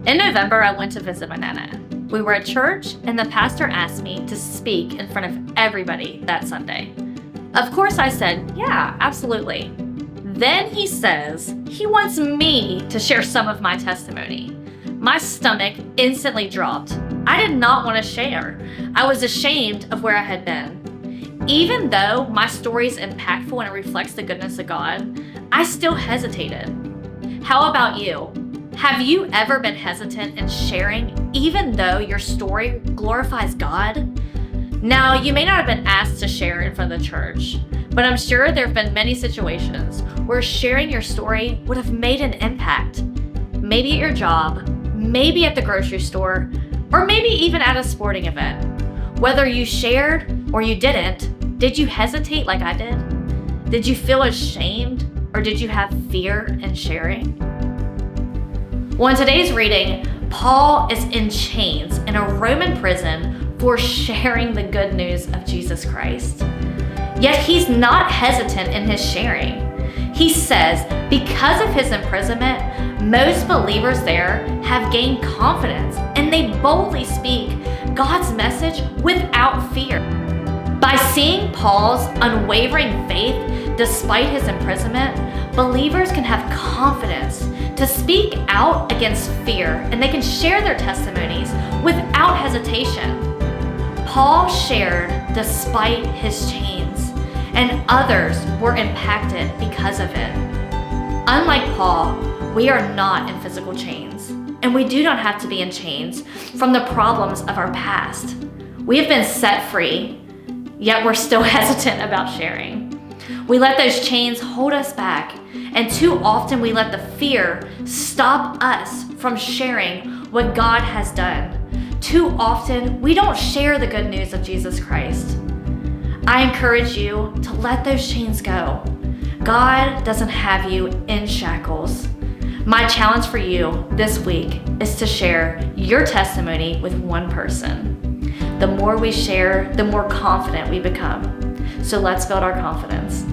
In November, I went to visit my Nana. We were at church, and the pastor asked me to speak in front of everybody that Sunday. Of course, I said, yeah, absolutely. Then he says he wants me to share some of my testimony. My stomach instantly dropped. I did not want to share. I was ashamed of where I had been. Even though my story is impactful and it reflects the goodness of God, I still hesitated. How about you? Have you ever been hesitant in sharing even though your story glorifies God? Now, you may not have been asked to share in front of the church, but I'm sure there have been many situations where sharing your story would have made an impact. Maybe at your job, maybe at the grocery store, or maybe even at a sporting event. Whether you shared or you didn't, did you hesitate like I did? Did you feel ashamed, or did you have fear in sharing? Well, in today's reading, Paul is in chains in a Roman prison for sharing the good news of Jesus Christ. Yet he's not hesitant in his sharing. He says because of his imprisonment, most believers there have gained confidence and they boldly speak God's message without fear. By seeing Paul's unwavering faith despite his imprisonment, believers can have confidence to speak out against fear, and they can share their testimonies without hesitation. Paul shared despite his chains, and others were impacted because of it. Unlike Paul, we are not in physical chains, and we do not have to be in chains from the problems of our past. We have been set free, yet we're still hesitant about sharing. We let those chains hold us back, and too often we let the fear stop us from sharing what God has done. Too often we don't share the good news of Jesus Christ. I encourage you to let those chains go. God doesn't have you in shackles. My challenge for you this week is to share your testimony with one person. The more we share, the more confident we become. So let's build our confidence.